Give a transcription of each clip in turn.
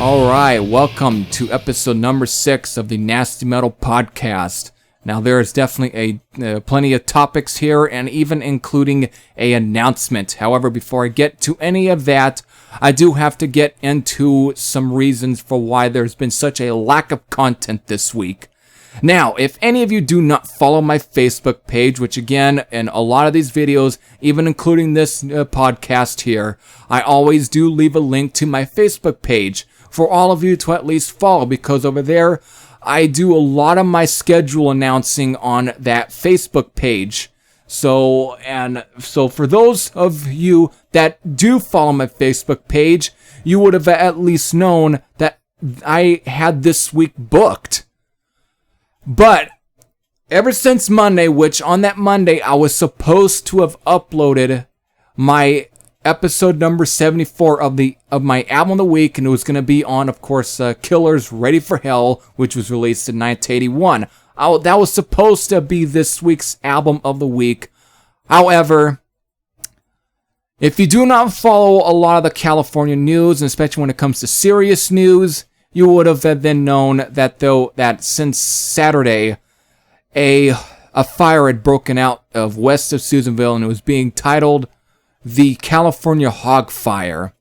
Alright, welcome to episode number 6 of the Nasty Metal Podcast. Now there is definitely plenty of topics here and even including a announcement. However, before I get to any of that, I do have to get into some reasons for why there's been such a lack of content this week. Now, if any of you do not follow my Facebook page, which again, in a lot of these videos, even including this podcast here, I always do leave a link to my Facebook page for all of you to at least follow, because over there, I do a lot of my schedule announcing on that Facebook page. So for those of you that do follow my Facebook page, you would have at least known that I had this week booked. But ever since Monday, which on that Monday I was supposed to have uploaded my episode number 74 of my album of the week, and it was going to be on, of course, Killer's Ready for Hell, which was released in 1981. That was supposed to be this week's album of the week. However, if you do not follow a lot of the California news, and especially when it comes to serious news, you would have then known that since Saturday, a fire had broken out of west of Susanville, and it was being titled the California Hog Fire.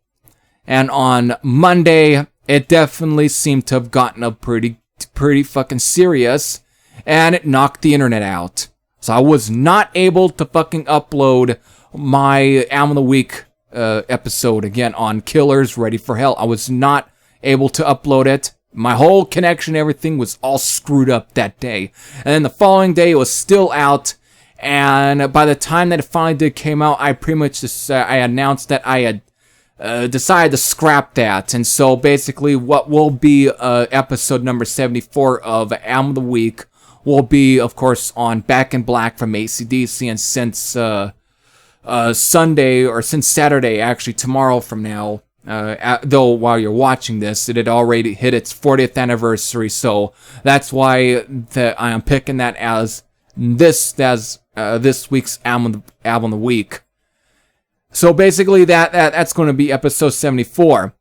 And on Monday, it definitely seemed to have gotten up pretty fucking serious, and it knocked the internet out. So I was not able to fucking upload my Album of the Week episode again on Killer's Ready for Hell. I was not able to upload it. My whole connection, everything was all screwed up that day. And then the following day, it was still out. And by the time that it finally came out, I pretty much I announced that I had decided to scrap that. And so basically, what will be episode number 74 of Album of the Week will be, of course, on Back in Black from AC/DC. And since Sunday, or since Saturday, actually tomorrow from now, though while you're watching this, it had already hit its 40th anniversary, so that's why I am picking that as this week's album of the week. So basically, that's going to be episode 74.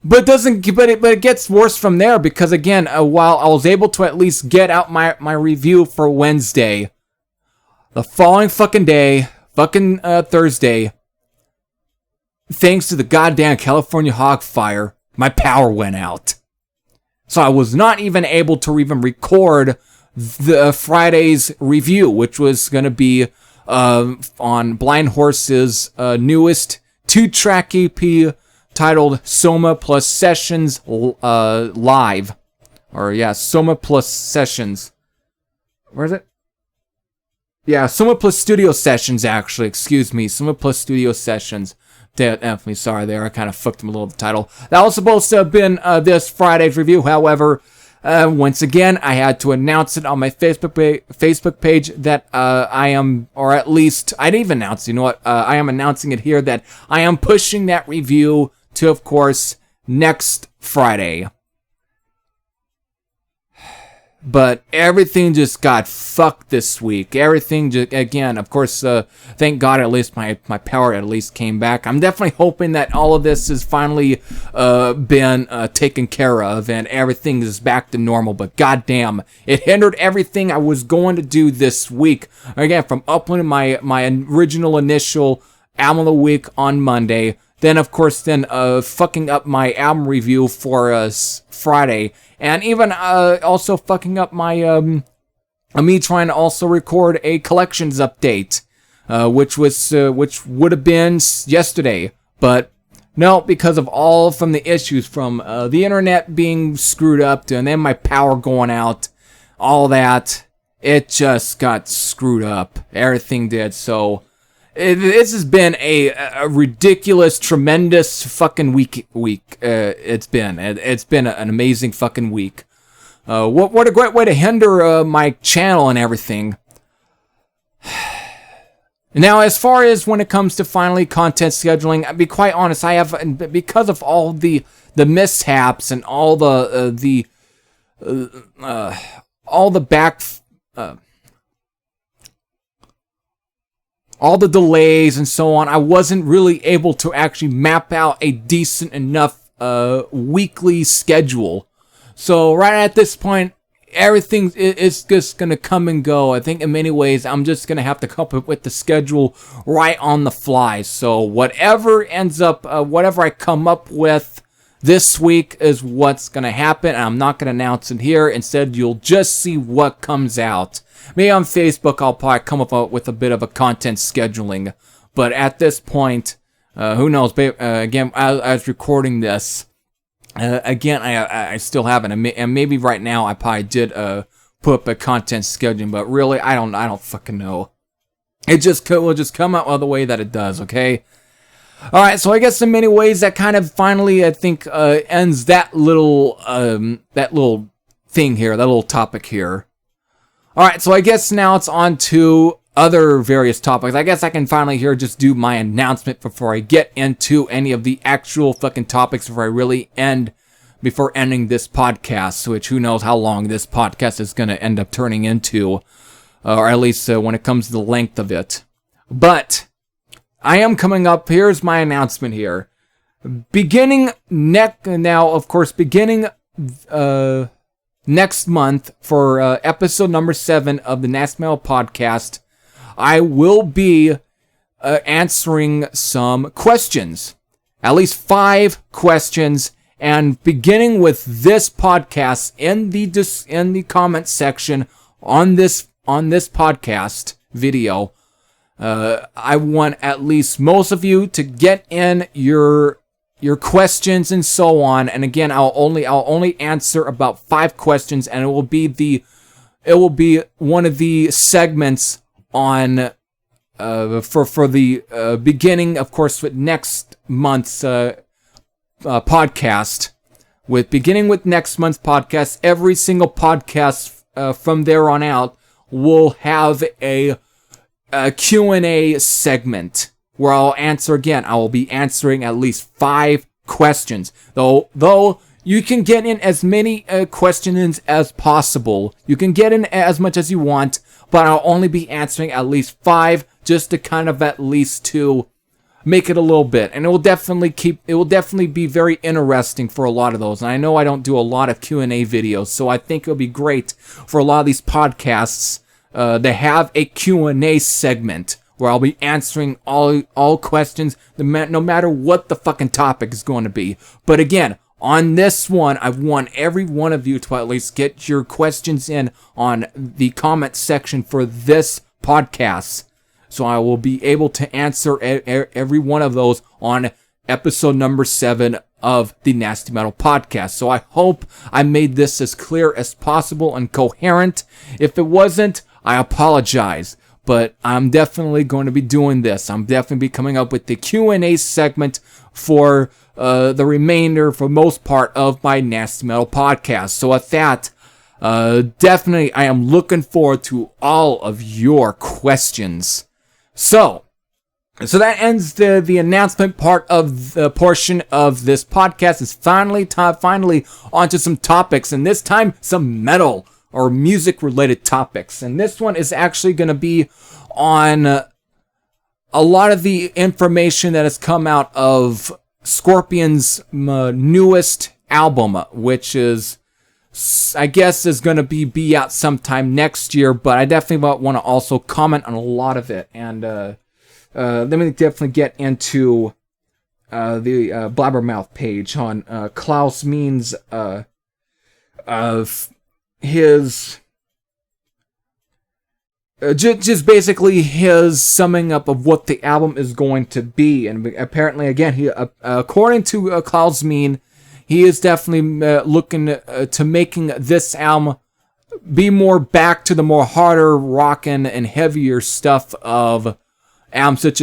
But it gets worse from there, because again, while I was able to at least get out my review for Wednesday, the following fucking day, Thursday, thanks to the goddamn California Hog Fire, my power went out. So I was not even able to even record the Friday's review, which was going to be on Blind Horse's newest 2-track EP titled Soma Plus Sessions Live. Or yeah, Soma Plus Sessions. Where is it? Yeah, Soma Plus Studio Sessions, actually. Excuse me. Soma Plus Studio Sessions. Definitely sorry there, I kind of fucked him a little with the title. That was supposed to have been this Friday's review. However, once again, I had to announce it on my Facebook page that I am, or at least, I didn't even announce, you know what, I am announcing it here that I am pushing that review to, of course, next Friday. But everything just got fucked this week. Everything just, again, of course, thank God at least my power at least came back. I'm definitely hoping that all of this has finally been taken care of and everything is back to normal. But goddamn, it hindered everything I was going to do this week. Again, from uploading my original initial album of the week on Monday. Then, of course, fucking up my album review for Friday. And even also fucking up my me trying to also record a collections update, which would have been yesterday, but no, because of all from the issues from the internet being screwed up, and then my power going out, all that, it just got screwed up. Everything did. So this has been a ridiculous, tremendous fucking week. It's been an amazing fucking week. What a great way to hinder my channel and everything. Now, as far as when it comes to finally content scheduling, I'll be quite honest, I have, because of all the mishaps and all the all the delays and so on, I wasn't really able to actually map out a decent enough weekly schedule. So right at this point, everything is just going to come and go. I think in many ways, I'm just going to have to come up with the schedule right on the fly. So whatever I come up with this week is what's going to happen. And I'm not going to announce it here. Instead, you'll just see what comes out. Maybe on Facebook, I'll probably come up with a bit of a content scheduling. But at this point, who knows? Again, I was recording this. Again, I still haven't, and maybe right now I probably did put up a content scheduling, but really I don't fucking know. It will just come out the way that it does. Okay. All right. So I guess in many ways that kind of finally I think ends that little thing here, that little topic here. All right. So I guess now it's on to other various topics. I guess I can finally here just do my announcement before I get into any of the actual fucking topics before ending this podcast, which who knows how long this podcast is going to end up turning into, or at least when it comes to the length of it. But I am coming up. Here's my announcement here. Beginning next month for episode number 7 of the Nasty Metal Podcast, I will be answering some questions, at least 5 questions, and beginning with this podcast in the comment section on this podcast video, I want at least most of you to get in your questions and so on. And again, I'll only answer about 5 questions, and it will be one of the segments on for the beginning, of course, with next month's podcast. Beginning with next month's podcast, every single podcast from there on out will have a Q&A segment where I'll answer again. I will be answering at least 5 questions, though. You can get in as many questions as possible. You can get in as much as you want, but I'll only be answering at least 5, just to kind of at least to make it a little bit. And it will definitely be very interesting for a lot of those. And I know I don't do a lot of Q&A videos, so I think it'll be great for a lot of these podcasts to have a Q&A segment where I'll be answering all questions, no matter what the fucking topic is going to be. But again, on this one, I want every one of you to at least get your questions in on the comment section for this podcast. So I will be able to answer every one of those on episode number 7 of the Nasty Metal Podcast. So I hope I made this as clear as possible and coherent. If it wasn't, I apologize. But I'm definitely going to be doing this. I'm definitely be coming up with the Q&A segment for the remainder, for most part, of my Nasty Metal Podcast. So with that, definitely I am looking forward to all of your questions. So that ends the announcement part of the portion of this podcast. It's finally onto some topics, and this time some metal or music related topics. And this one is actually going to be on a lot of the information that has come out of Scorpion's newest album, which is, I guess, is going to be out sometime next year, but I definitely want to also comment on a lot of it. And let me definitely get into the Blabbermouth page on Klaus Means his just basically his summing up of what the album is going to be. And apparently, again, he according to Klaus Mean, he is definitely looking to making this album be more back to the more harder rockin' and heavier stuff of albums such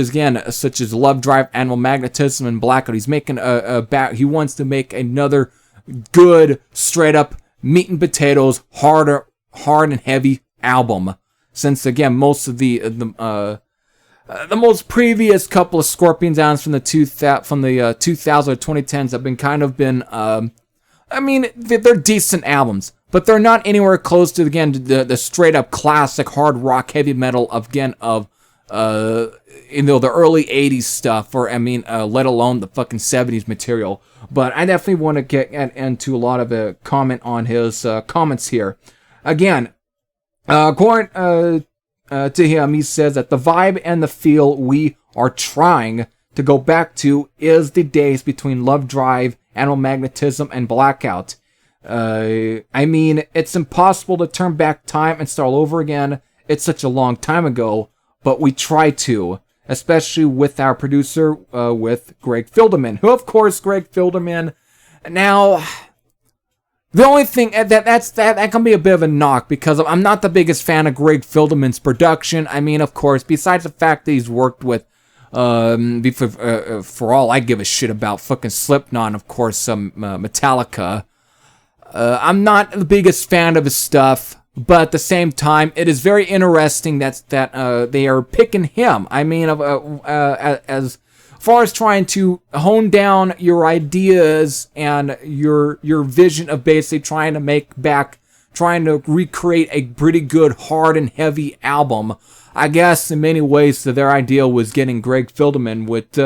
as Love Drive, Animal Magnetism, and Blackout. He's making he wants to make another good, straight up meat and potatoes, hard and heavy album. Since again, most of the most previous couple of Scorpions albums from the 2000s or 2010s have been I mean, they're decent albums, but they're not anywhere close to, again, the straight up classic hard rock heavy metal of the early 80s stuff, or let alone the fucking 70s material. But I definitely want to get into a lot of a comment on his comments here. Again, according to him, he says that the vibe and the feel we are trying to go back to is the days between Love Drive, Animal Magnetism, and Blackout. It's impossible to turn back time and start all over again. It's such a long time ago, but we try to, especially with our producer, with Greg Filderman, who, of course, Greg Filderman. Now, the only thing that can be a bit of a knock, because I'm not the biggest fan of Greg Filderman's production. Of course, besides the fact that he's worked with, for all I give a shit about, fucking Slipknot, of course, Metallica. I'm not the biggest fan of his stuff. But at the same time, it is very interesting that they are picking him. As far as trying to hone down your ideas and your vision of basically trying to recreate a pretty good, hard and heavy album. I guess in many ways their idea was getting Greg Filderman with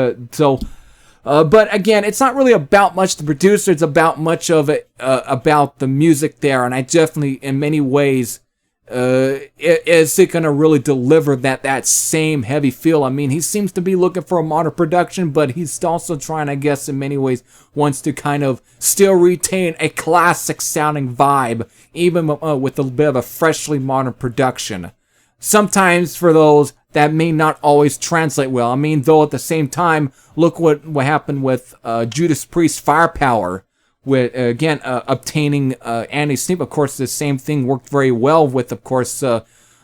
but again, it's not really about much the producer. It's about much of it about the music there, and I definitely, in many ways, is it going to really deliver that same heavy feel? He seems to be looking for a modern production, but he's also trying, I guess, in many ways, wants to kind of still retain a classic sounding vibe, even with a bit of a freshly modern production. Sometimes for those, that may not always translate well. Though at the same time, look what happened with Judas Priest's Firepower, with obtaining Andy Sneap. Of course, the same thing worked very well with, of course,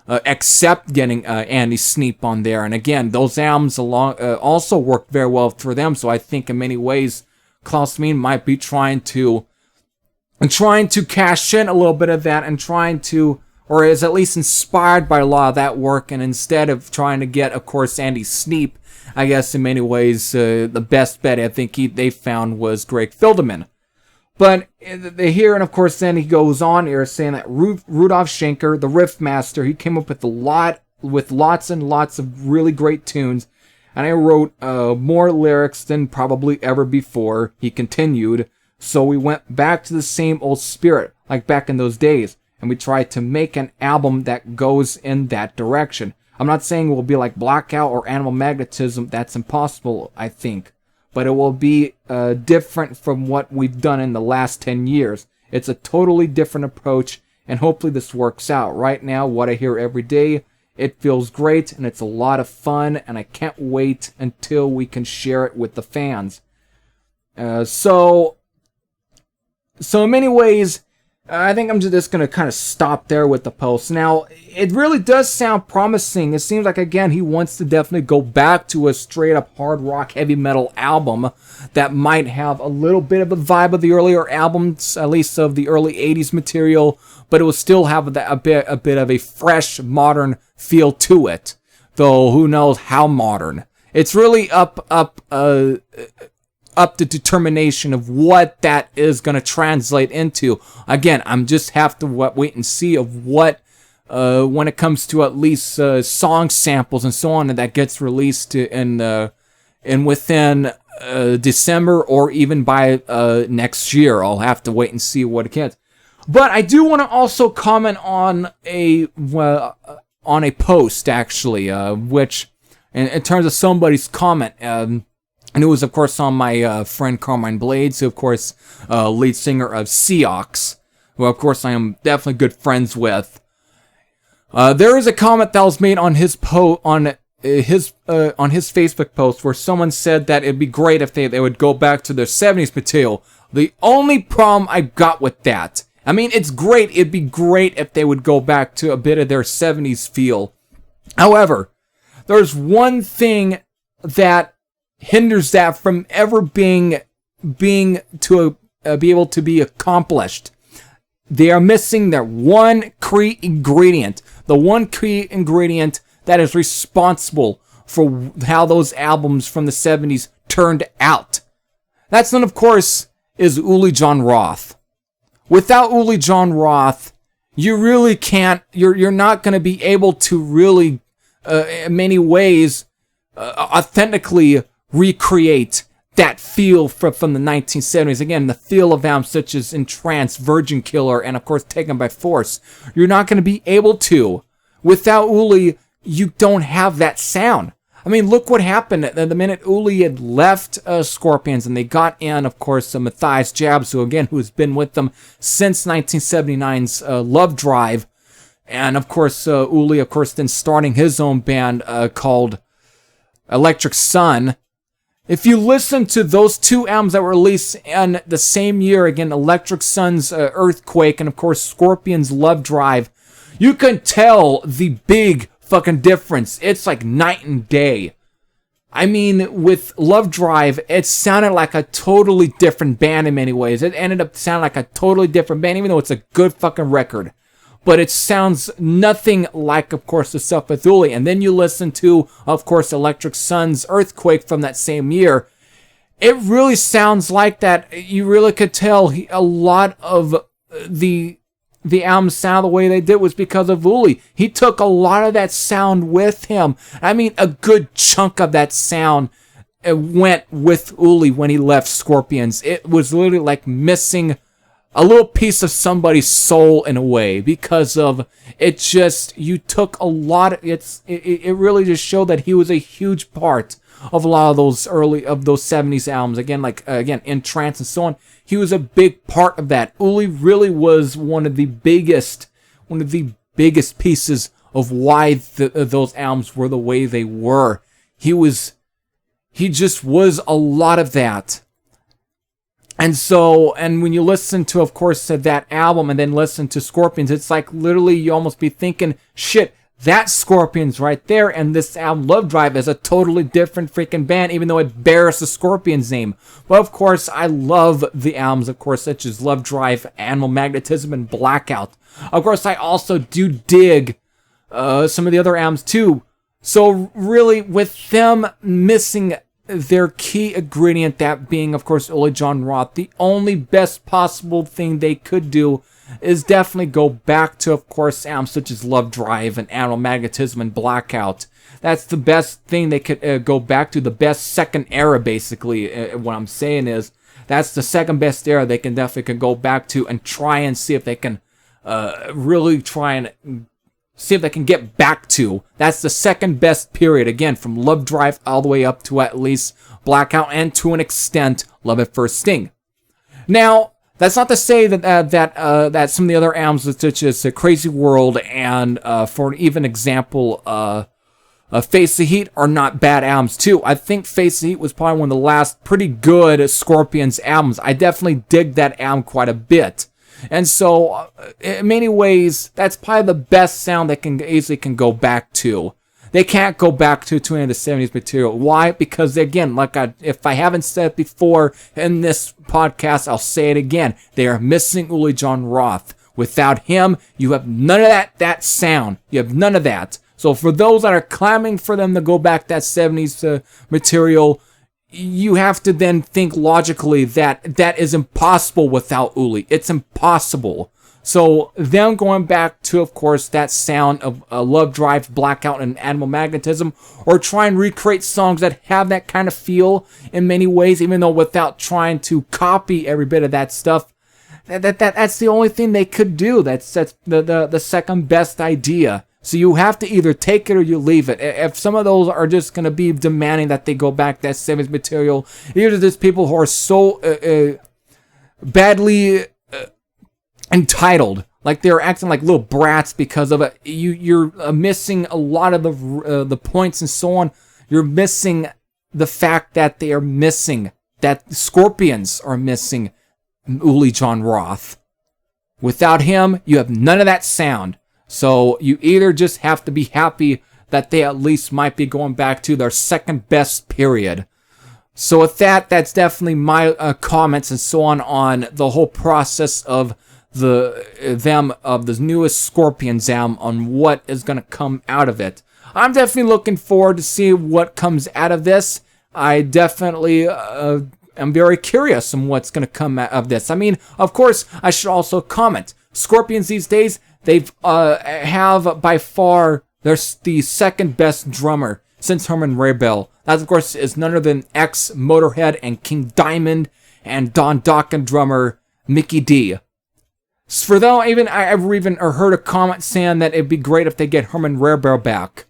except getting Andy Sneap on there. And again, those albums also worked very well for them. So I think in many ways, Klaus Meine might be trying to cash in a little bit of that, and or is at least inspired by a lot of that work, and instead of trying to get, of course, Andy Sneap, I guess in many ways the best bet I think they found was Greg Filderman. But here, and of course then he goes on here saying that Rudolf Schenker, the riff master, he came up with lots and lots of really great tunes, and I wrote more lyrics than probably ever before. He continued, so we went back to the same old spirit, like back in those days. And we try to make an album that goes in that direction. I'm not saying it will be like Blackout or Animal Magnetism. That's impossible, I think. But it will be different from what we've done in the last 10 years. It's a totally different approach, and hopefully this works out. Right now, what I hear every day, it feels great, and it's a lot of fun, and I can't wait until we can share it with the fans. So in many ways, I think I'm just going to kind of stop there with the post. Now, it really does sound promising. It seems like, again, he wants to definitely go back to a straight-up hard rock, heavy metal album that might have a little bit of a vibe of the earlier albums, at least of the early 80s material, but it will still have a bit of a fresh, modern feel to it. Though, who knows how modern. It's really up to determination of what that is going to translate into. Again, I'm just have to wait and see of what, when it comes to at least song samples and so on, and that gets released in within December or even by next year. I'll have to wait and see what it gets. But I do want to also comment on a post actually, which in terms of somebody's comment. And it was, of course, on my friend Carmine Blades, who, of course, lead singer of Seox, who, of course, I am definitely good friends with. There is a comment that was made on his on his Facebook post where someone said that it'd be great if they would go back to their 70s material. The only problem I've got with that, it's great. It'd be great if they would go back to a bit of their 70s feel. However, there's one thing that hinders that from ever being able to be accomplished. They are missing their one key ingredient. The one key ingredient that is responsible for how those albums from the 70s turned out. That's one, of course, is Uli Jon Roth. Without Uli Jon Roth, you really can't, you're not going to be able to really in many ways, authentically recreate that feel from the 1970s. Again, the feel of albums such as Entrance, Virgin Killer, and of course Taken by Force. You're not going to be able to. Without Uli, you don't have that sound. I mean, look what happened the minute Uli had left Scorpions, and they got in, of course, Matthias Jabs, who's been with them since 1979's Love Drive. And, of course, Uli, of course, then starting his own band called Electric Sun. If you listen to those two albums that were released in the same year, again, Electric Sun's Earthquake and, of course, Scorpions' Love Drive, you can tell the big fucking difference. It's like night and day. I mean, with Love Drive, it sounded like a totally different band in many ways. It ended up sounding like a totally different band, even though it's a good fucking record. But it sounds nothing like, of course, the stuff with Uli. And then you listen to, of course, Electric Sun's Earthquake from that same year. It really sounds like that. You really could tell a lot of the album sound the way they did was because of Uli. He took a lot of that sound with him. I mean, a good chunk of that sound went with Uli when he left Scorpions. It was literally like missing a little piece of somebody's soul in a way, because of it. Just, you took a lot of it really just showed that he was a huge part of a lot of those 70s albums. Again, In Trance and so on. He was a big part of that. Uli really was one of the biggest pieces of why those albums were the way they were. He just was a lot of that. And when you listen to, of course, that album and then listen to Scorpions, it's like literally you almost be thinking, shit, that's Scorpions right there, and this album, Love Drive, is a totally different freaking band, even though it bears the Scorpions name. But, of course, I love the albums, of course, such as Love Drive, Animal Magnetism, and Blackout. Of course, I also do dig some of the other albums, too. So, really, with them missing their key ingredient, that being, of course, Uli Jon Roth, the only best possible thing they could do is definitely go back to, of course, albums such as Love Drive and Animal Magnetism and Blackout. That's the best thing they could go back to, the best second era, basically. What I'm saying is, that's the second best era they can definitely go back to and try and see if they can really try and see if they can get back to. That's the second best period, again, from Love Drive all the way up to at least Blackout, and to an extent, Love at First Sting. Now, that's not to say that some of the other albums, such as Crazy World and, for an even example, Face the Heat, are not bad albums too. I think Face the Heat was probably one of the last pretty good Scorpions albums. I definitely dig that album quite a bit. And so, in many ways, that's probably the best sound they can easily go back to. They can't go back to any of the 70s material. Why? Because, again, if I haven't said it before in this podcast, I'll say it again. They are missing Uli Jon Roth. Without him, you have none of that sound. You have none of that. So for those that are clamoring for them to go back that 70s material, you have to then think logically that is impossible without Uli. It's impossible. So them going back to, of course, that sound of Love Drive, Blackout, and Animal Magnetism, or try and recreate songs that have that kind of feel in many ways, even though without trying to copy every bit of that stuff, that's the only thing they could do. That's the second best idea. So you have to either take it or you leave it. If some of those are just going to be demanding that they go back that 70s material, either there's people who are so badly entitled, like they're acting like little brats because of it. You're missing a lot of the points and so on. You're missing the fact that they are missing, that Scorpions are missing Uli Jon Roth. Without him, you have none of that sound. So you either just have to be happy that they at least might be going back to their second best period. So with that's definitely my comments and so on the whole process of the newest Scorpions album, on what is going to come out of it. I'm definitely looking forward to see what comes out of this. I definitely am very curious on what's going to come out of this. I mean, of course, I should also comment. Scorpions these days, they've have by far They're the second best drummer since Herman Rarebell. That, of course, is none other than ex-Motorhead and King Diamond and Don Dokken drummer Mikkey Dee. For though I've even heard a comment saying that it'd be great if they get Herman Rarebell back.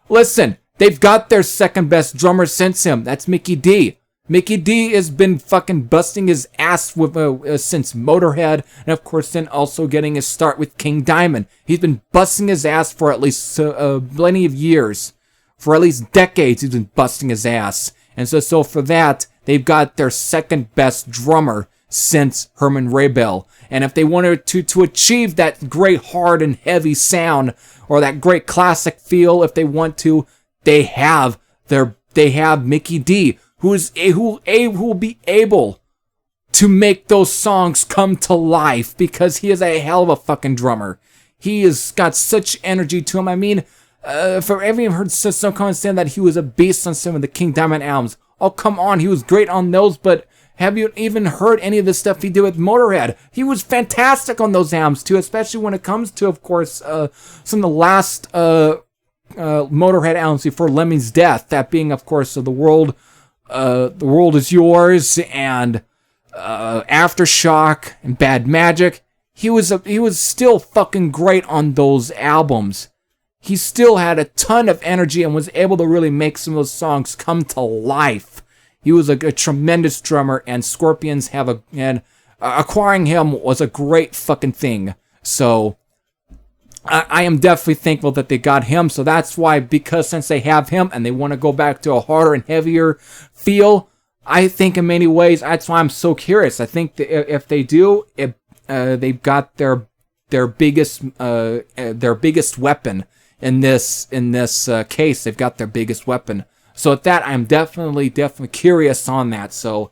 Listen, they've got their second best drummer since him. That's Mikkey Dee. Mikkey Dee has been fucking busting his ass with since Motorhead, and of course then also getting his start with King Diamond. He's been busting his ass for at least plenty of years. For at least decades he's been busting his ass. And so for that, they've got their second best drummer since Herman Rarebell. And if they wanted to achieve that great hard and heavy sound, or that great classic feel, if they want to, they have Mikkey Dee, who will be able to make those songs come to life, because he is a hell of a fucking drummer. He has got such energy to him. I mean, for everyone heard some comments saying that he was a beast on some of the King Diamond albums. Oh, come on, he was great on those, but have you even heard any of the stuff he did with Motorhead? He was fantastic on those albums too, especially when it comes to, of course, some of the last Motorhead albums before Lemmy's death. That being, of course, The World Is Yours and Aftershock and Bad Magic. He was still fucking great on those albums. He still had a ton of energy and was able to really make some of those songs come to life. He was a tremendous drummer, and Scorpions acquiring him was a great fucking thing. So I am definitely thankful that they got him. So that's why, because since they have him and they want to go back to a harder and heavier feel, I think in many ways that's why I'm so curious. I think that if they do, they've got their biggest weapon in this case. They've got their biggest weapon. So at that, I'm definitely curious on that. So,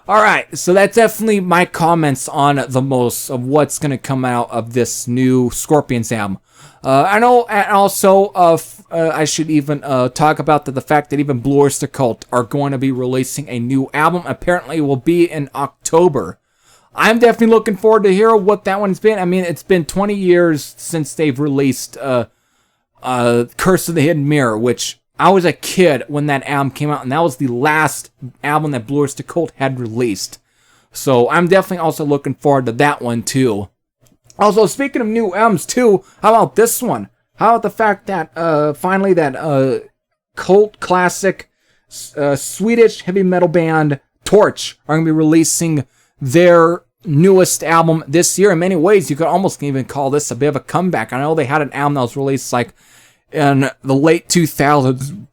all right. So that's definitely my comments on the most of what's going to come out of this new Scorpions album. I know, and also, I should even talk about the fact that even Blue Oyster Cult are going to be releasing a new album. Apparently, it will be in October. I'm definitely looking forward to hear what that one's been. I mean, it's been 20 years since they've released Curse of the Hidden Mirror, which I was a kid when that album came out, and that was the last album that Blue Oyster Cult had released. So I'm definitely also looking forward to that one too. Also, speaking of new albums too, how about this one? How about the fact that finally that cult classic Swedish heavy metal band Torch are going to be releasing their newest album this year. In many ways, you could almost even call this a bit of a comeback. I know they had an album that was released like in the late 2000s,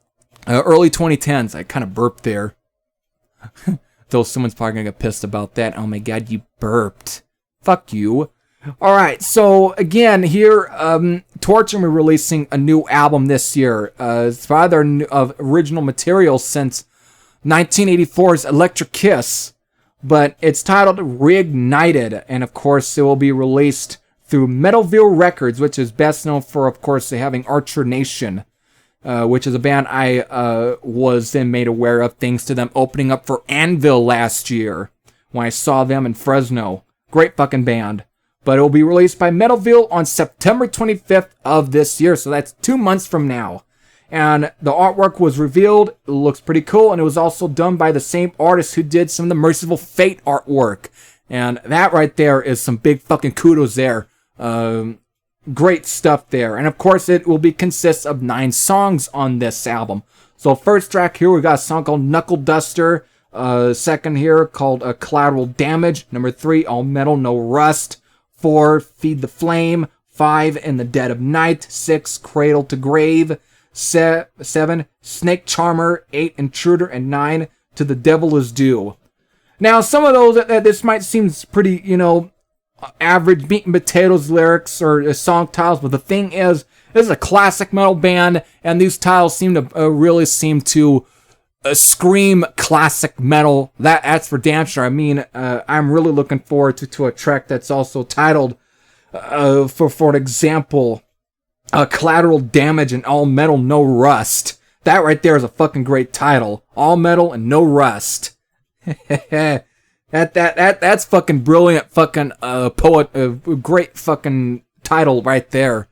early 2010s. I kind of burped there. Though someone's probably going to get pissed about that. Oh my god, you burped. Fuck you. Alright, so again, here, Torch will be releasing a new album this year. It's by their original material since 1984's Electric Kiss. But it's titled Reignited, and of course it will be released through Metalville Records, which is best known for, of course, having Archer Nation, which is a band I was then made aware of thanks to them opening up for Anvil last year when I saw them in Fresno. Great fucking band. But it will be released by Metalville on September 25th of this year, so that's 2 months from now. And the artwork was revealed. It looks pretty cool, and it was also done by the same artist who did some of the Merciful Fate artwork. And that right there is some big fucking kudos there. Great stuff there. And of course, it will consist of 9 songs on this album. So first track here, we got a song called Knuckle Duster. Second here, called Collateral Damage. Number 3, All Metal, No Rust. 4, Feed the Flame. 5, In the Dead of Night. 6, Cradle to Grave. 7, Snake Charmer. 8, Intruder. And 9, To the Devil Is Due. Now, some of those, this might seem pretty, average meat and potatoes lyrics or song titles, but the thing is, this is a classic metal band, and these titles seem to really seem to scream classic metal. That's for damn sure. I mean, I'm really looking forward to a track that's also titled, for example, Collateral Damage and All Metal, No Rust. That right there is a fucking great title. All Metal and No Rust. That's fucking brilliant fucking great fucking title right there.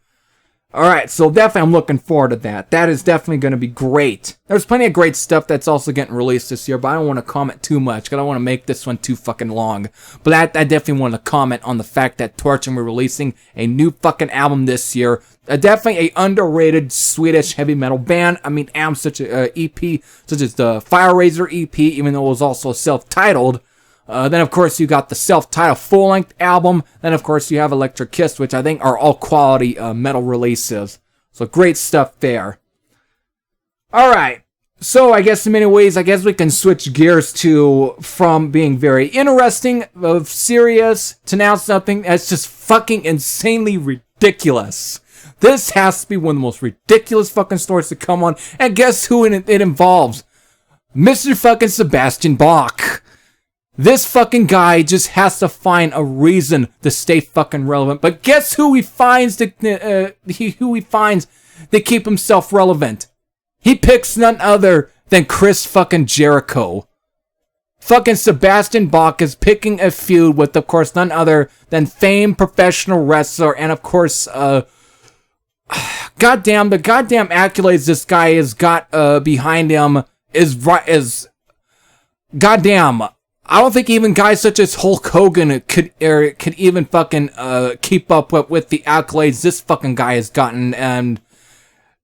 Alright, so definitely I'm looking forward to that. That is definitely going to be great. There's plenty of great stuff that's also getting released this year, but I don't want to comment too much because I don't want to make this one too fucking long. But I definitely want to comment on the fact that Torch will be releasing a new fucking album this year. Definitely a underrated Swedish heavy metal band. I mean, albums such as EP, such as the Fire Razor EP, even though it was also self-titled. Then, of course, you got the self-titled full-length album. Then, of course, you have Electric Kiss, which I think are all quality metal releases. So, great stuff there. Alright, so I guess in many ways, I guess we can switch gears from being very interesting, serious, to now something that's just fucking insanely ridiculous. This has to be one of the most ridiculous fucking stories to come on. And guess who it involves? Mr. fucking Sebastian Bach. This fucking guy just has to find a reason to stay fucking relevant. But guess who he finds to keep himself relevant? He picks none other than Chris fucking Jericho. Fucking Sebastian Bach is picking a feud with, of course, none other than famed professional wrestler and, of course, the goddamn accolades this guy has got behind him is goddamn. I don't think even guys such as Hulk Hogan could even fucking keep up with the accolades this fucking guy has gotten. And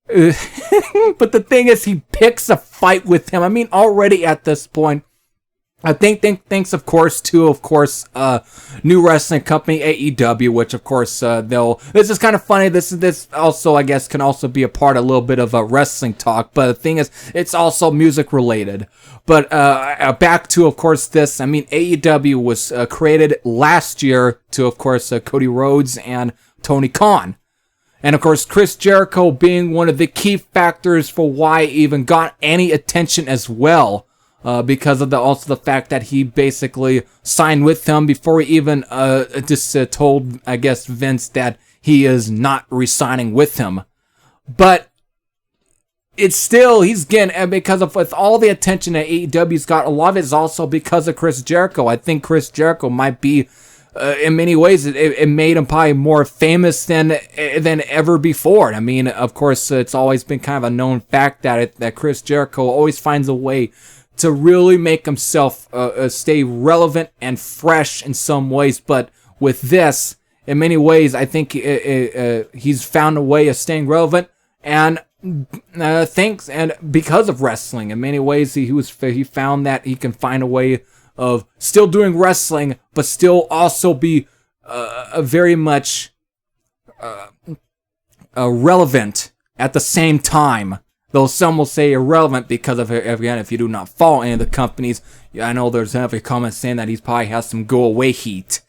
but the thing is, he picks a fight with him. I mean, already at this point, I think thanks of course to new wrestling company AEW, which of course this is kind of funny. This also I guess can also be a part of a little bit of a wrestling talk, but the thing is, it's also music related. But back to of course this. I mean, AEW was created last year to of course Cody Rhodes and Tony Khan. And of course, Chris Jericho being one of the key factors for why he even got any attention as well. Because of the fact that he basically signed with them before he even told, I guess, Vince that he is not re-signing with him. But it's still, he's getting, because of with all the attention that AEW's got, a lot of it is also because of Chris Jericho. I think Chris Jericho might be, in many ways, it made him probably more famous than ever before. I mean, of course, it's always been kind of a known fact that Chris Jericho always finds a way to really make himself stay relevant and fresh in some ways. But with this, in many ways, I think he's found a way of staying relevant, and because of wrestling. In many ways, he found that he can find a way of still doing wrestling, but still also be very much relevant at the same time. Though some will say irrelevant because of, again, if you do not follow any of the companies. I know there's every comment saying that he probably has some go-away heat.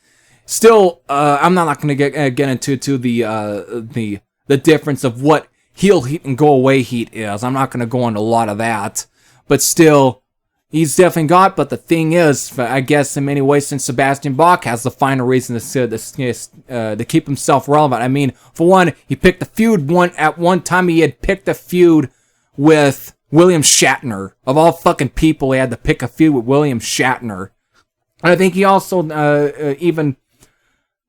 Still, I'm not going to get into the difference of what heel heat and go-away heat is. I'm not going to go into a lot of that. But still, he's definitely got. But the thing is, I guess in many ways, since Sebastian Bach has the final reason to keep himself relevant. I mean, for one, he picked a feud. At one time, he had picked a feud with William Shatner. Of all fucking people, he had to pick a feud with William Shatner. And I think he also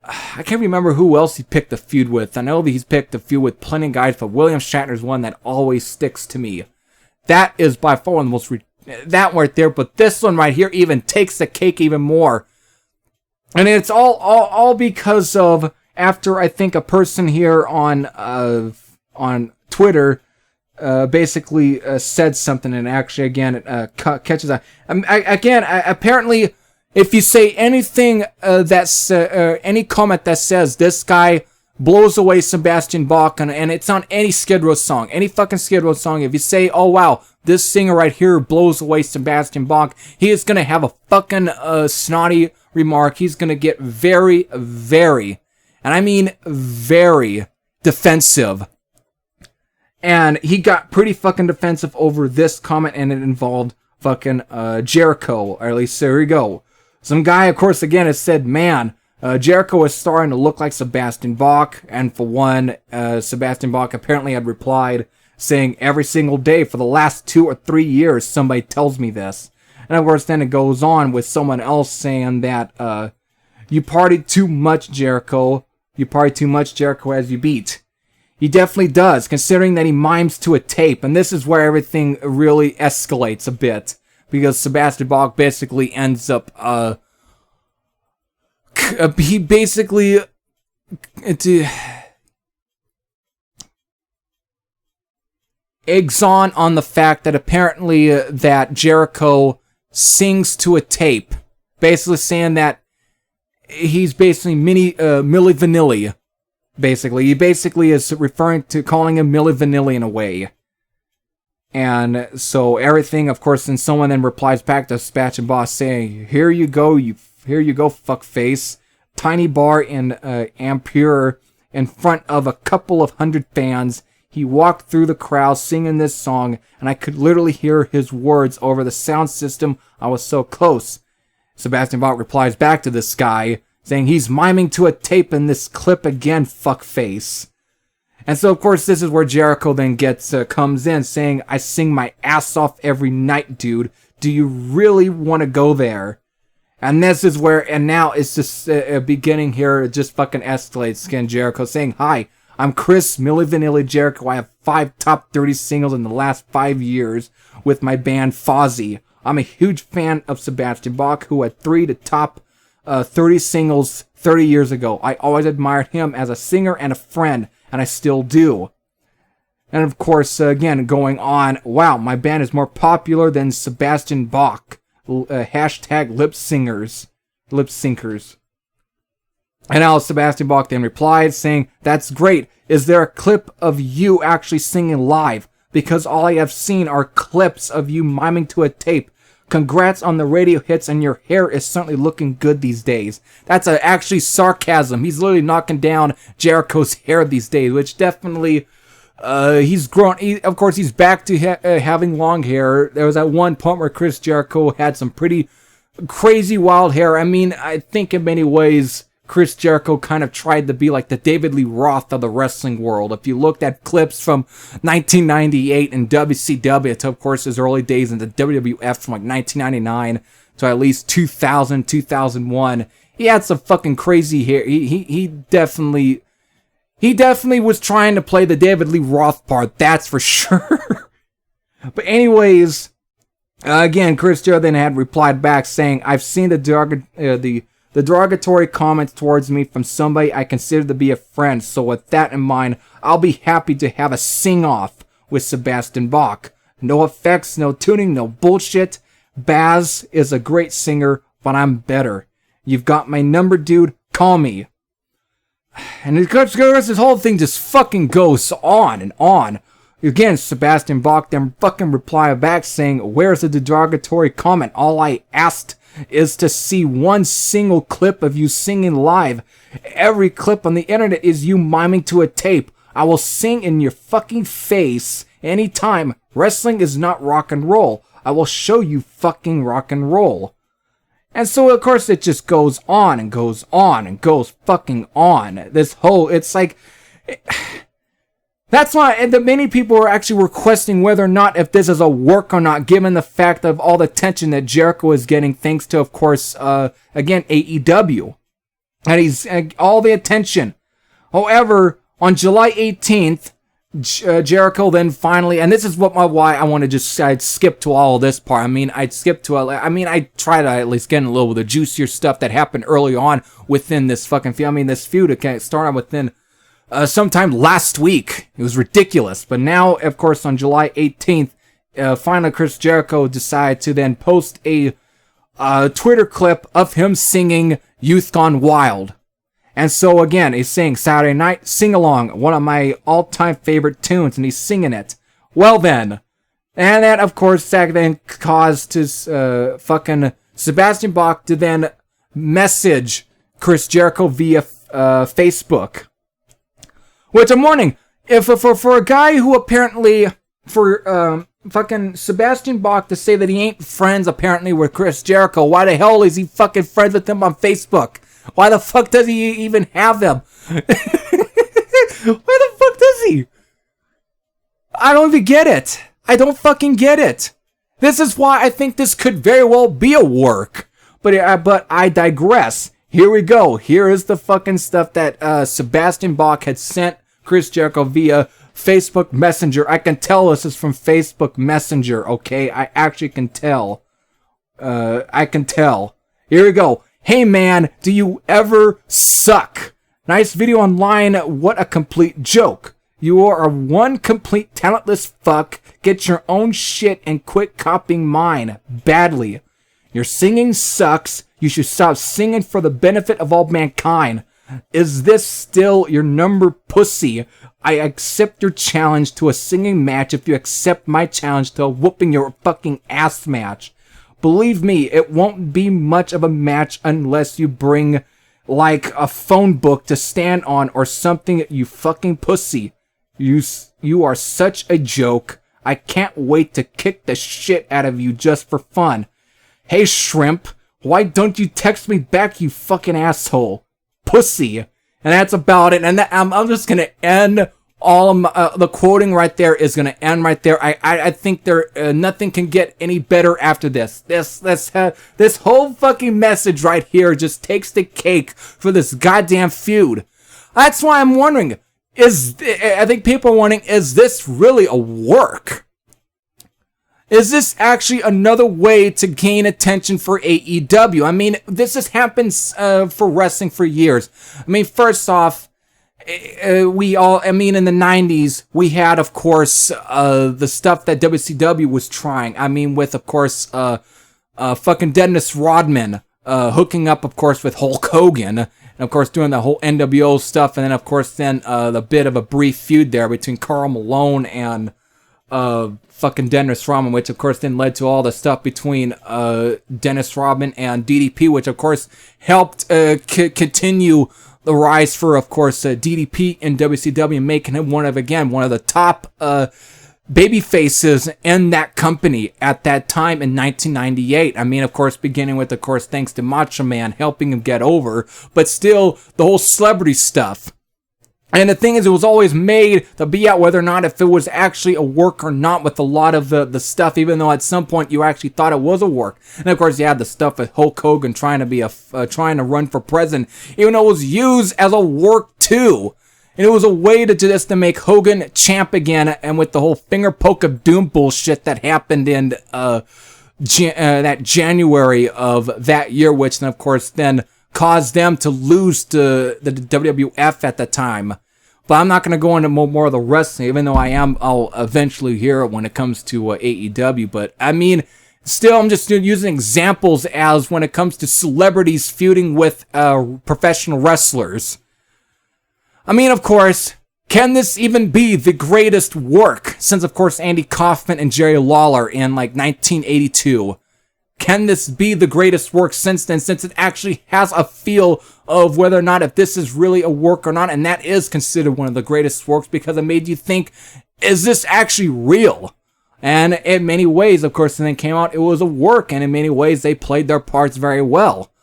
I can't remember who else he picked a feud with. I know that he's picked a feud with plenty of guys, but William Shatner's one that always sticks to me. That is by far one of the most that right there, but this one right here even takes the cake even more. And it's all because of, after I think a person here on Twitter basically said something, and actually again it catches on. Apparently, if you say anything that's any comment that says this guy blows away Sebastian Bach, and it's on any Skid Row song, any fucking Skid Row song, if you say, oh wow, this singer right here blows away Sebastian Bach, he is gonna have a fucking snotty remark. He's gonna get very, very, and I mean very defensive. And he got pretty fucking defensive over this comment, and it involved fucking Jericho, or at least there we go. Some guy, of course, again has said, man, Jericho is starting to look like Sebastian Bach. And for one, Sebastian Bach apparently had replied saying, every single day for the last 2 or 3 years, somebody tells me this. And of course, then it goes on with someone else saying that, you partied too much, Jericho. You partied too much, Jericho, as you beat. He definitely does, considering that he mimes to a tape. And this is where everything really escalates a bit. Because Sebastian Bach basically ends up, he basically, eggs on the fact that apparently that Jericho sings to a tape. Basically saying that he's basically Milli Vanilli. Basically, he basically is referring to calling him Milli Vanilli in a way. And so everything, of course, and someone then replies back to Sebastian Bach saying, here you go, fuckface. Tiny bar in Ampere in front of a couple of hundred fans. He walked through the crowd singing this song, and I could literally hear his words over the sound system. I was so close. Sebastian Bach replies back to this guy, saying he's miming to a tape in this clip again, fuckface. And so, of course, this is where Jericho then comes in, saying, I sing my ass off every night, dude. Do you really want to go there? And this is where, and now it's just beginning here, it just fucking escalates. Again, Jericho saying, hi, I'm Chris Milli Vanilli Jericho. I have 5 top 30 singles in the last 5 years with my band Fozzy. I'm a huge fan of Sebastian Bach, who had 3 to top 30 singles 30 years ago. I always admired him as a singer and a friend, and I still do. And of course, again, going on, wow, my band is more popular than Sebastian Bach. Hashtag lip syncers. And now Sebastian Bach then replied, saying, that's great. Is there a clip of you actually singing live? Because all I have seen are clips of you miming to a tape. Congrats on the radio hits, and your hair is certainly looking good these days. That's actually sarcasm. He's literally knocking down Jericho's hair these days, which definitely, he's grown. Of course, he's back to having long hair. There was that one point where Chris Jericho had some pretty crazy wild hair. I mean, I think in many ways, Chris Jericho kind of tried to be like the David Lee Roth of the wrestling world. If you looked at clips from 1998 in WCW to, of course, his early days in the WWF from like 1999 to at least 2000, 2001, he had some fucking crazy hair. He definitely was trying to play the David Lee Roth part, that's for sure. But anyways, again, Chris Jericho then had replied back saying, I've seen the derogatory comments towards me from somebody I consider to be a friend, so with that in mind, I'll be happy to have a sing-off with Sebastian Bach. No effects, no tuning, no bullshit. Baz is a great singer, but I'm better. You've got my number, dude. Call me. And this whole thing just fucking goes on and on. Again, Sebastian Bach then fucking replied back saying, where's the derogatory comment? All I asked is to see one single clip of you singing live. Every clip on the internet is you miming to a tape. I will sing in your fucking face anytime. Wrestling is not rock and roll. I will show you fucking rock and roll. And so, of course, it just goes on and goes on and goes fucking on. This whole, it's like... That's why, and many people are actually questioning whether or not if this is a work or not, given the fact of all the attention that Jericho is getting, thanks to, of course, again, AEW. And he's all the attention. However, on July 18th, Jericho then finally, and this is why I want to just, I'd skip to all of this part. I try to at least get in a little of the juicier stuff that happened early on within this fucking feud. This feud started within sometime last week. It was ridiculous. But now, of course, on July 18th, finally Chris Jericho decided to then post a Twitter clip of him singing Youth Gone Wild. And so, again, he's saying Saturday Night Sing Along, one of my all-time favorite tunes, and he's singing it. Well then. And that, of course, then caused his fucking Sebastian Bach to then message Chris Jericho via Facebook. Which I'm wondering, if for a guy who apparently, for fucking Sebastian Bach to say that he ain't friends apparently with Chris Jericho, why the hell is he fucking friends with him on Facebook? Why the fuck does he even have them? Why the fuck does he? I don't even get it. I don't fucking get it. This is why I think this could very well be a work. But I digress. Here we go. Here is the fucking stuff that Sebastian Bach had sent Chris Jericho via Facebook Messenger. I can tell this is from Facebook Messenger, okay? I actually can tell. I can tell. Here we go. Hey man, do you ever suck? Nice video online. What a complete joke. You are one complete talentless fuck. Get your own shit and quit copying mine. Badly. Your singing sucks. You should stop singing for the benefit of all mankind. Is this still your number, pussy? I accept your challenge to a singing match if you accept my challenge to a whooping your fucking ass match. Believe me, it won't be much of a match unless you bring, like, a phone book to stand on or something, you fucking pussy. You are such a joke. I can't wait to kick the shit out of you just for fun. Hey, shrimp, why don't you text me back, you fucking asshole? Pussy. And that's about it. And I'm just gonna end all of the quoting right there is gonna end right there. I think nothing can get any better after this. This whole fucking message right here just takes the cake for this goddamn feud. That's why I'm wondering, I think people are wondering, is this really a work? Is this actually another way to gain attention for AEW? I mean, this has happened for wrestling for years. I mean, first off, in the 90s, we had, of course, the stuff that WCW was trying. I mean, with, of course, fucking Dennis Rodman hooking up, of course, with Hulk Hogan. And, of course, doing the whole NWO stuff. And then, of course, the bit of a brief feud there between Karl Malone and fucking Dennis Rodman, which of course then led to all the stuff between Dennis Rodman and DDP, which of course helped continue the rise for, of course, DDP in WCW, making him one of the top baby faces in that company at that time in 1998. I mean, of course, beginning with, of course, thanks to Macho Man helping him get over, but still the whole celebrity stuff. And the thing is, it was always made to be out whether or not if it was actually a work or not with a lot of the stuff, even though at some point you actually thought it was a work. And of course, you had the stuff with Hulk Hogan trying to run for president, even though it was used as a work too. And it was a way to make Hogan champ again, and with the whole finger poke of doom bullshit that happened in that January of that year, which then of course then caused them to lose to the WWF at the time. But I'm not going to go into more of the wrestling, even though I'll eventually hear it when it comes to AEW. But I mean, still, I'm just using examples as when it comes to celebrities feuding with professional wrestlers. I mean, of course, can this even be the greatest work since, of course, Andy Kaufman and Jerry Lawler in like 1982? Can this be the greatest work since then, since it actually has a feel of whether or not if this is really a work or not, and that is considered one of the greatest works because it made you think, is this actually real? And in many ways, of course, when it came out, it was a work, and in many ways, they played their parts very well.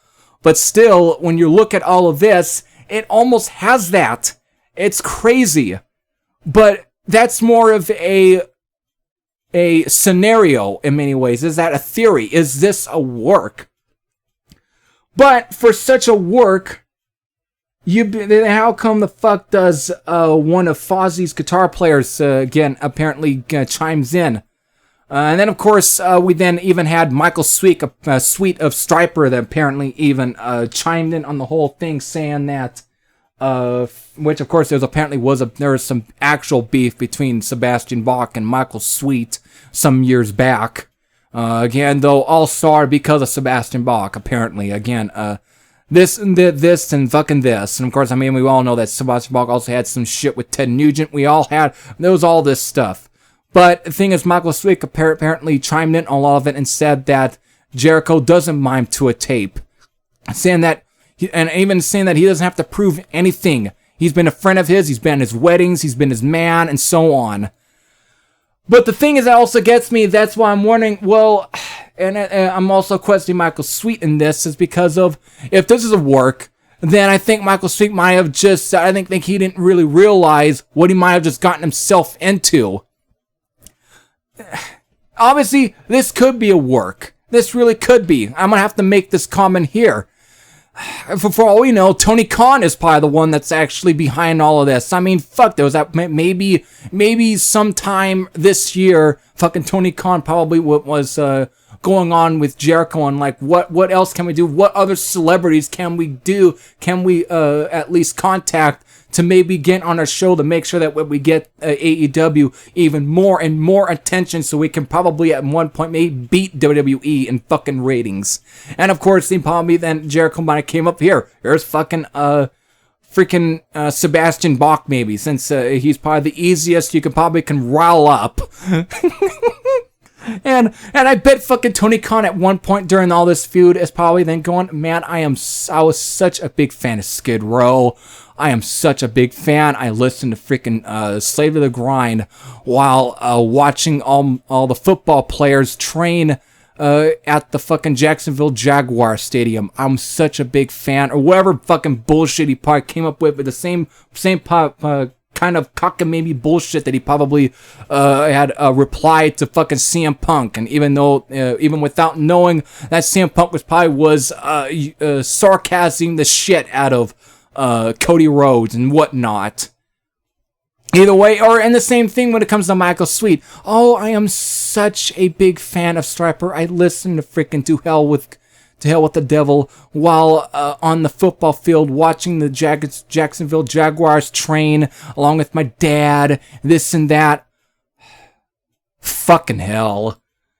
But still, when you look at all of this, it almost has that. It's crazy. But that's more of a scenario in many ways. Is that a theory? Is this a work? But for such a work, how come the fuck does one of Fozzie's guitar players again apparently chimes in? And then of course we then even had Michael Sweet of Striper that apparently even chimed in on the whole thing, saying that which of course there was some actual beef between Sebastian Bach and Michael Sweet some years back. Again, though, all started because of Sebastian Bach, apparently. Again, this and fucking this. And of course, I mean, we all know that Sebastian Bach also had some shit with Ted Nugent. There was all this stuff. But the thing is, Michael Sweet apparently chimed in on a lot of it and said that Jericho doesn't mime to a tape. Saying that he doesn't have to prove anything. He's been a friend of his, he's been at his weddings, he's been his man, and so on. But the thing is that also gets me, that's why I'm wondering, well, and I'm also questioning Michael Sweet in this, is because of, if this is a work, then I think Michael Sweet might have just, I think he didn't really realize what he might have just gotten himself into. Obviously, this could be a work. This really could be. I'm going to have to make this comment here. for all we know, Tony Khan is probably the one that's actually behind all of this. I mean, fuck, there was that maybe sometime this year, fucking Tony Khan probably was going on with Jericho and like, what else can we do? What other celebrities can we do? Can we at least contact to maybe get on our show to make sure that we get AEW even more and more attention, so we can probably at one point maybe beat WWE in fucking ratings. And of course, then Jericho might have came up here. Here's fucking Sebastian Bach, maybe, since he's probably the easiest you can rile up. And I bet fucking Tony Khan at one point during all this feud is probably then going, man, I was such a big fan of Skid Row. I am such a big fan. I listened to freaking Slave to the Grind while watching all the football players train at the fucking Jacksonville Jaguar Stadium. I'm such a big fan, or whatever fucking bullshit he probably came up with the same kind of cockamamie bullshit that he probably had replied to fucking CM Punk. And even without knowing that CM Punk was sarcasming the shit out of Cody Rhodes and whatnot. Either way, and the same thing when it comes to Michael Sweet. Oh, I am such a big fan of Striper. I listen to freaking To Hell with the Devil while on the football field watching the Jacksonville Jaguars train along with my dad, this and that. Fucking hell.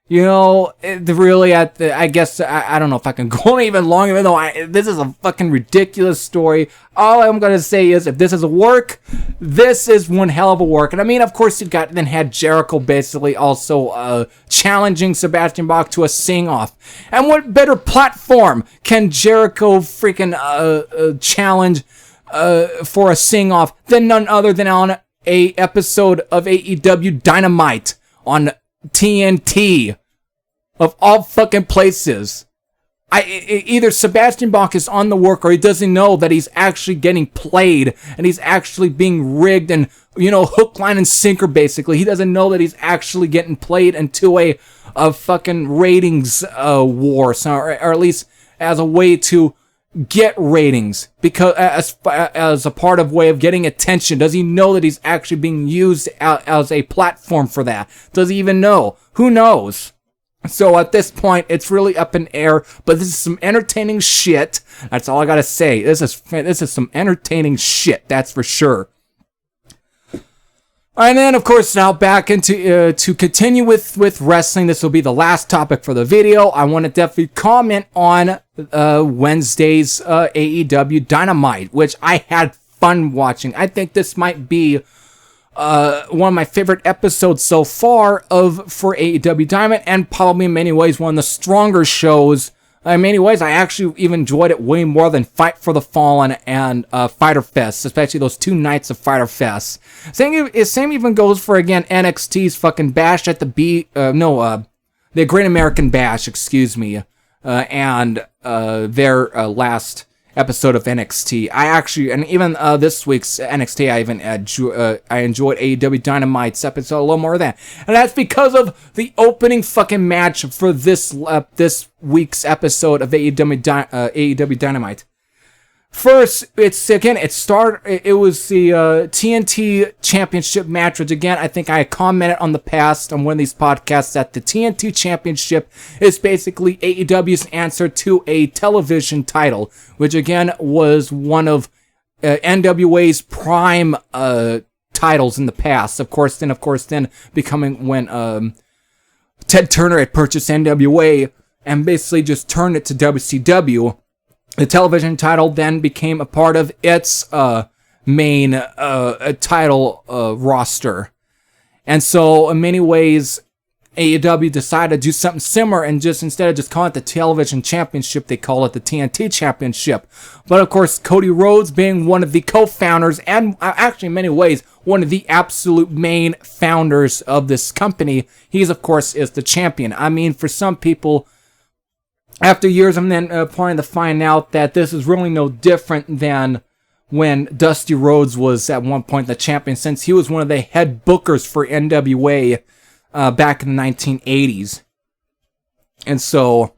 You know, I guess, I don't know if I can go even longer, even though this is a fucking ridiculous story. All I'm going to say is, if this is a work, this is one hell of a work. And I mean, of course, then had Jericho basically also challenging Sebastian Bach to a sing-off. And what better platform can Jericho freaking challenge for a sing-off than none other than on a episode of AEW Dynamite on TNT, of all fucking places. Either Sebastian Bach is on the work, or he doesn't know that he's actually getting played and he's actually being rigged and, hook, line, and sinker, basically. He doesn't know that he's actually getting played into a fucking ratings war, or at least as a way to get ratings, because as a part of way of getting attention. Does he know that he's actually being used as a platform for that? Does he even know? Who knows? So at this point, it's really up in air, but this is some entertaining shit. That's all I gotta say. This is some entertaining shit, that's for sure. And then, of course, now back into to continue with wrestling. This will be the last topic for the video. I want to definitely comment on Wednesday's AEW Dynamite, which I had fun watching. I think this might be one of my favorite episodes so far for AEW Dynamite, and probably in many ways one of the stronger shows. In many ways, I actually even enjoyed it way more than Fight for the Fallen and Fyter Fest, especially those 2 nights of Fyter Fest. Same even goes for, again, NXT's fucking Bash at the the Great American Bash, excuse me, and their last episode of NXT. I actually, and even this week's NXT, I enjoyed AEW Dynamite's episode a little more than that. And that's because of the opening fucking match for this week's episode of AEW Dynamite. First, it was the TNT Championship match, which again, I think I commented on the past on one of these podcasts that the TNT Championship is basically AEW's answer to a television title, which again was one of NWA's prime titles in the past. Of course, then becoming when Ted Turner had purchased NWA and basically just turned it to WCW. The television title then became a part of its main title roster. And so, in many ways, AEW decided to do something similar, and just instead of just calling it the television championship, they call it the TNT championship. But of course, Cody Rhodes being one of the co-founders, and actually in many ways, one of the absolute main founders of this company, he's of course is the champion. I mean, for some people, after years, I'm then planning to find out that this is really no different than when Dusty Rhodes was at one point the champion, since he was one of the head bookers for NWA back in the 1980s. And so,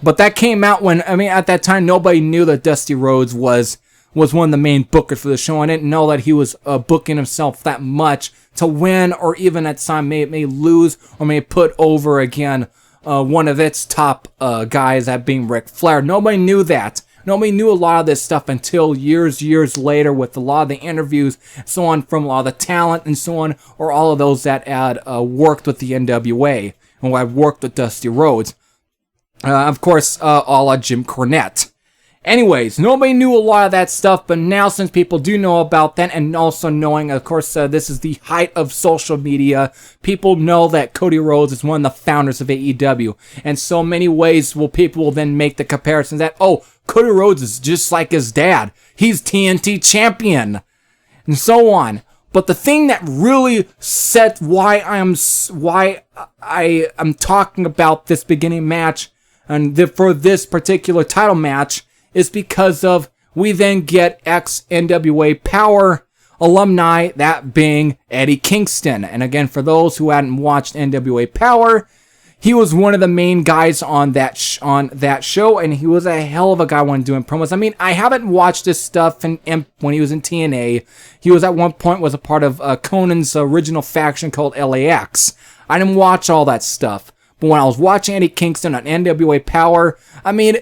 But that came out when, I mean, at that time, nobody knew that Dusty Rhodes was one of the main bookers for the show. I didn't know that he was booking himself that much to win, or even at time may lose, or may put over again one of its top guys, that being Ric Flair. Nobody knew that. Nobody knew a lot of this stuff until years later, with a lot of the interviews, so on, from a lot of the talent and so on, or all of those that had worked with the NWA, and who had worked with Dusty Rhodes. Of course, a la Jim Cornette. Anyways, nobody knew a lot of that stuff, but now since people do know about that, and also knowing, of course, this is the height of social media, people know that Cody Rhodes is one of the founders of AEW. And so many ways people will then make the comparison that, oh, Cody Rhodes is just like his dad. He's TNT champion. And so on. But the thing that really set why I am talking about this beginning match, and for this particular title match, is because of we then get ex-NWA Power alumni, that being Eddie Kingston. And again, for those who hadn't watched NWA Power, he was one of the main guys on that show, and he was a hell of a guy when doing promos. I mean, I haven't watched this stuff when he was in TNA. He was at one point was a part of Conan's original faction called LAX. I didn't watch all that stuff. But when I was watching Eddie Kingston on NWA Power, I mean,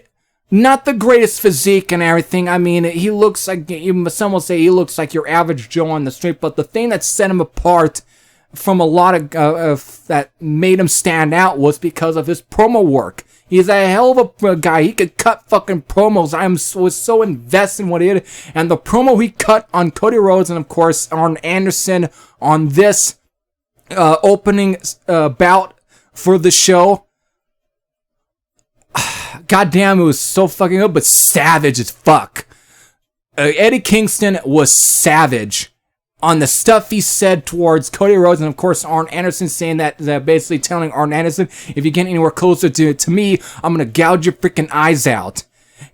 not the greatest physique and everything. I mean, he looks like, some will say he looks like your average Joe on the street. But the thing that set him apart from a lot of that made him stand out was because of his promo work. He's a hell of a guy. He could cut fucking promos. Was so invested in what he did. And the promo he cut on Cody Rhodes, and of course Arn Anderson on this opening bout for the show, goddamn, it was so fucking good, but savage as fuck. Eddie Kingston was savage on the stuff he said towards Cody Rhodes, and of course Arn Anderson saying that basically telling Arn Anderson, if you get anywhere closer to me, I'm gonna gouge your freaking eyes out.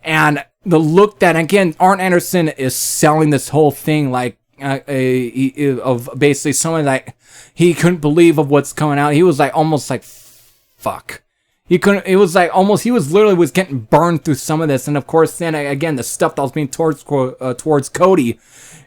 And the look that, again, Arn Anderson is selling this whole thing like of basically someone that he couldn't believe of what's coming out. He was like almost like, fuck. He couldn't, it was like almost, he was literally getting burned through some of this. And of course, then again, the stuff that was being towards Cody.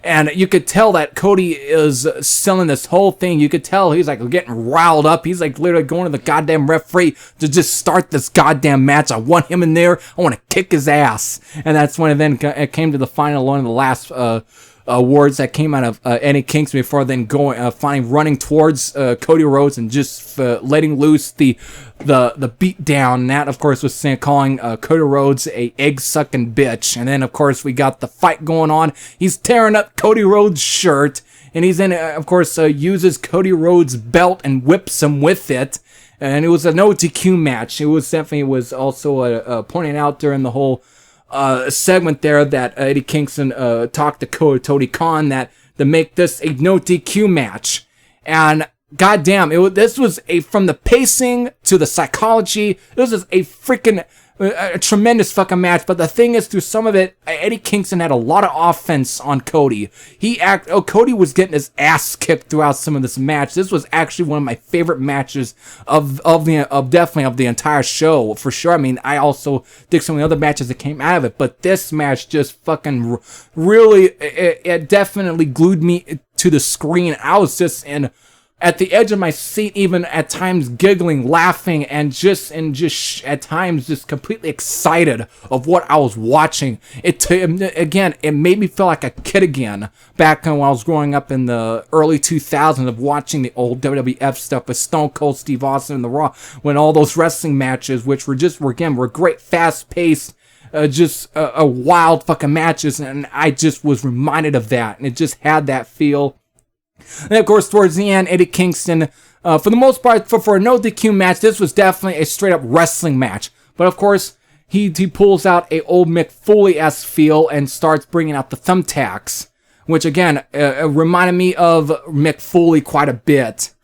And you could tell that Cody is selling this whole thing. You could tell he's like getting riled up. He's like literally going to the goddamn referee to just start this goddamn match. I want him in there. I want to kick his ass. And that's when it came to the final one of the last words that came out of Eddie Kingston before then running towards Cody Rhodes and just letting loose the beat down. And that, of course, was calling Cody Rhodes a egg-sucking bitch. And then, of course, we got the fight going on. He's tearing up Cody Rhodes' shirt. And he's then, of course, uses Cody Rhodes' belt and whips him with it. And it was a no DQ match. It was definitely also pointing out during the whole segment there that Eddie Kingston talked to Tony Khan that to make this a no DQ match. And goddamn, this was from the pacing to the psychology, this is a freaking a tremendous fucking match. But the thing is, through some of it, Eddie Kingston had a lot of offense on Cody. Cody was getting his ass kicked throughout some of this match. This was actually one of my favorite matches of the entire show, for sure. I mean, I also dig some of the other matches that came out of it, but this match just fucking really, it definitely glued me to the screen. I was just at the edge of my seat, even at times giggling, laughing, and just at times just completely excited of what I was watching. It made me feel like a kid again back when I was growing up in the early 2000s of watching the old WWF stuff with Stone Cold Steve Austin and The Raw, when all those wrestling matches, which were great, fast-paced, just wild fucking matches, and I just was reminded of that, and it just had that feel. And of course, towards the end, Eddie Kingston, for the most part, for a no DQ match, this was definitely a straight up wrestling match. But of course, he pulls out a old Mick Foley-esque feel and starts bringing out the thumbtacks, which again reminded me of Mick Foley quite a bit.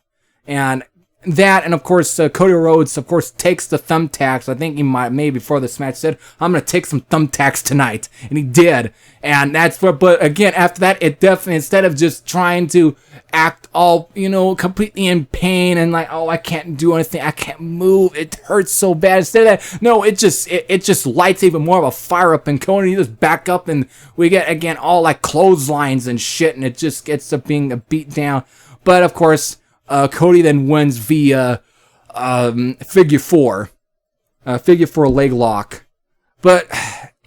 And that, and of course, Cody Rhodes, of course, takes the thumbtacks. I think he maybe before this match said, I'm going to take some thumbtacks tonight. And he did. And that's what, but again, after that, it definitely, instead of just trying to act all, completely in pain and like, oh, I can't do anything, I can't move, it hurts so bad. Instead of that, no, it just lights even more of a fire up in Cody. He just back up and we get, again, all like clotheslines and shit, and it just gets to being a beat down. But of course, Cody then wins via figure four leg lock. But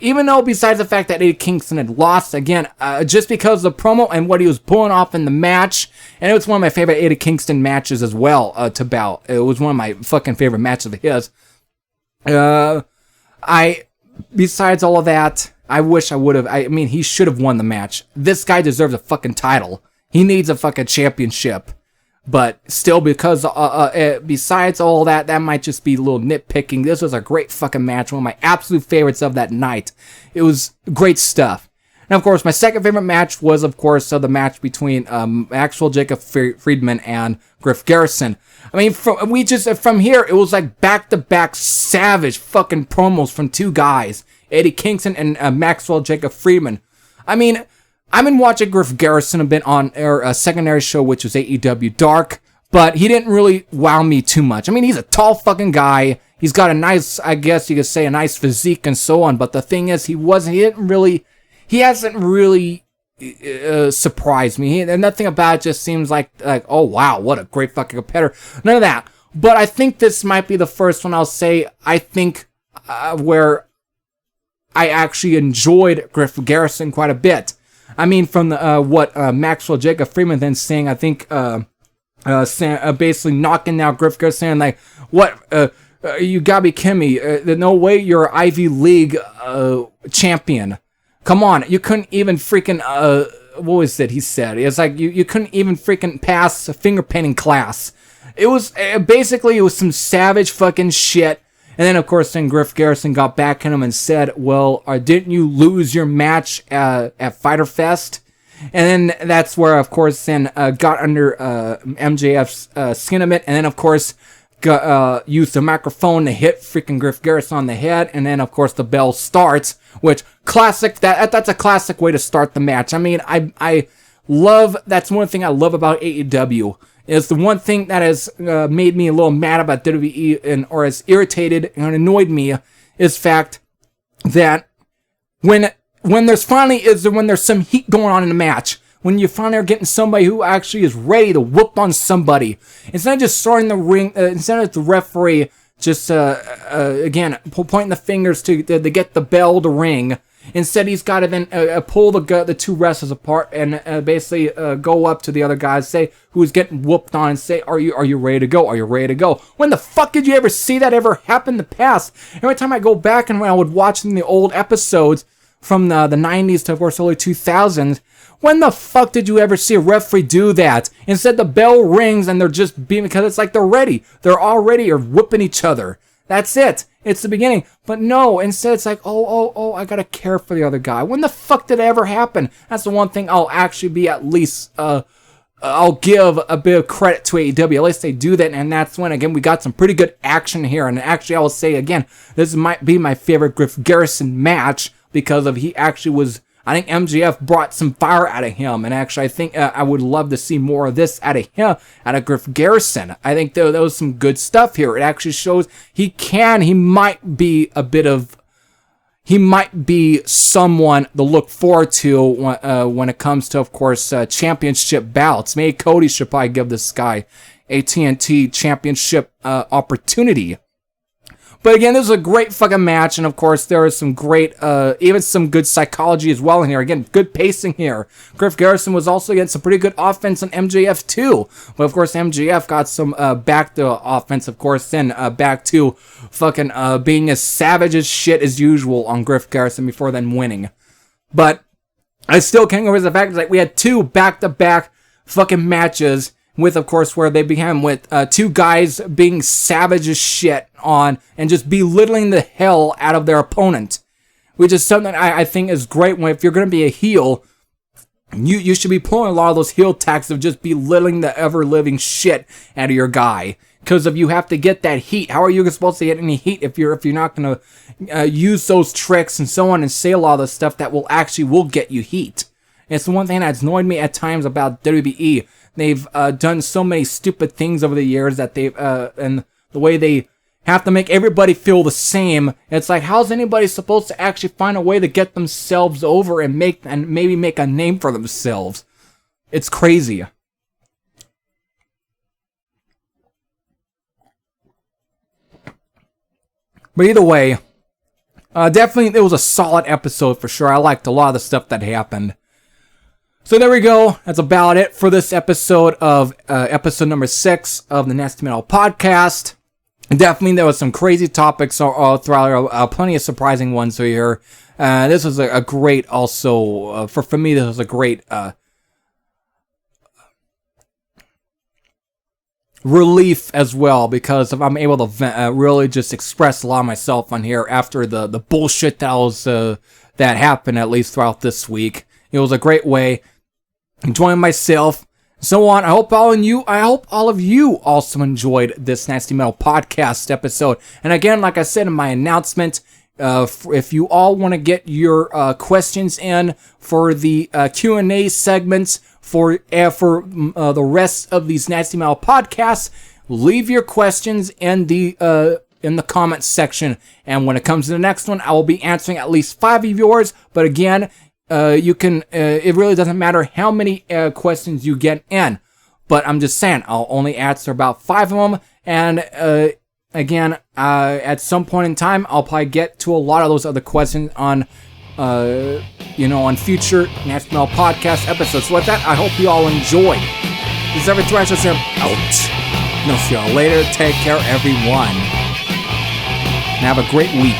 even though, besides the fact that Eddie Kingston had lost, again, just because of the promo and what he was pulling off in the match, and it was one of my favorite Eddie Kingston matches as well to bout. It was one of my fucking favorite matches of his. Besides all of that, I wish I would have. I mean, he should have won the match. This guy deserves a fucking title. He needs a fucking championship. But still, because besides all that, that might just be a little nitpicking. This was a great fucking match. One of my absolute favorites of that night. It was great stuff. And of course, my second favorite match was, of course, the match between Maxwell Jacob Friedman and Griff Garrison. I mean, from here, it was like back-to-back savage fucking promos from two guys, Eddie Kingston and Maxwell Jacob Friedman. I mean, I've been watching Griff Garrison a bit on a secondary show, which was AEW Dark, but he didn't really wow me too much. I mean, he's a tall fucking guy. He's got a nice, I guess you could say, a nice physique and so on. But the thing is, he hasn't really surprised me. And nothing about it just seems like, oh wow, what a great fucking competitor. None of that. But I think this might be the first one I'll say, I think, where I actually enjoyed Griff Garrison quite a bit. I mean, from what Maxwell Jacob Friedman then saying, I think basically knocking out Griff Garrison, like, what, you gotta be kidding me, there's no way you're Ivy League champion. Come on, you couldn't even freaking, what was it he said? It's like, you couldn't even freaking pass a finger painting class. It was, basically, it was some savage fucking shit. And then, of course, then Griff Garrison got back at him and said, well, didn't you lose your match at Fyter Fest? And then that's where, of course, then got under MJF's skin a bit. And then, of course, used the microphone to hit freaking Griff Garrison on the head. And then, of course, the bell starts, which, classic, that's a classic way to start the match. I mean, that's one thing I love about AEW. It's the one thing that has made me a little mad about WWE or has irritated and annoyed me is the fact that when there's some heat going on in the match, when you finally are getting somebody who actually is ready to whoop on somebody, instead of just starting the ring, instead of the referee just again pointing the fingers to get the bell to ring. Instead, he's got to then pull the two wrestlers apart and basically go up to the other guys, say who's getting whooped on, and say, "Are you ready to go? Are you ready to go?" When the fuck did you ever see that ever happen in the past? Every time I go back and when I would watch the old episodes from the 90s to, of course, early 2000s, when the fuck did you ever see a referee do that? Instead, the bell rings and they're just beating because it's like they're ready. They're already are whooping each other. That's it. It's the beginning. But no, instead it's like, oh, I gotta care for the other guy. When the fuck did it ever happen? That's the one thing I'll actually be at least, I'll give a bit of credit to AEW. At least they do that, and that's when, again, we got some pretty good action here. And actually, I will say, again, this might be my favorite Griff Garrison match because of he actually was, I think MJF brought some fire out of him, and actually I think I would love to see more of this out of him, out of Griff Garrison. I think there was some good stuff here. It actually shows he might be someone to look forward to when it comes to, of course, championship bouts. Maybe Cody should probably give this guy a TNT championship opportunity. But again, this was a great fucking match, and of course, there is some great, even some good psychology as well in here. Again, good pacing here. Griff Garrison was also getting some pretty good offense on MJF too. But of course, MJF got some back to offense, of course, then back to fucking being as savage as shit as usual on Griff Garrison before then winning. But I still can't go over the fact that we had two back-to-back fucking matches with, of course, where they began with two guys being savage as shit on and just belittling the hell out of their opponent, which is something I think is great. When if you're going to be a heel, you should be pulling a lot of those heel tactics of just belittling the ever-living shit out of your guy. because of you have to get that heat. How are you supposed to get any heat if you're not going to use those tricks and so on and say a lot of the stuff that will get you heat? It's the one thing that's annoyed me at times about WWE. They've done so many stupid things over the years that and the way they have to make everybody feel the same. It's like, how's anybody supposed to actually find a way to get themselves over and maybe make a name for themselves? It's crazy. But either way, definitely it was a solid episode for sure. I liked a lot of the stuff that happened. So there we go. That's about it for this episode of episode number 6 of the Nasty Metal Podcast. Definitely there was some crazy topics all throughout, plenty of surprising ones here. This was a great, also, for me, this was a great relief as well, because I'm able to really just express a lot of myself on here after the bullshit that happened, at least throughout this week. It was a great way. Enjoying myself, so on. I hope all of you also enjoyed this Nasty Metal Podcast episode. And again, like I said in my announcement, if you all want to get your questions in for the Q&A segments for the rest of these Nasty Metal podcasts, leave your questions in the comments section. And when it comes to the next one, I will be answering at least 5 of yours. But again, you can, it really doesn't matter how many questions you get in, but I'm just saying, I'll only answer about 5 of them, and again, at some point in time, I'll probably get to a lot of those other questions on, on future Nasty Metal Podcast episodes. So with that, I hope you all enjoyed. This is Every Thrash out. And I'll see y'all later. Take care, everyone. And have a great week.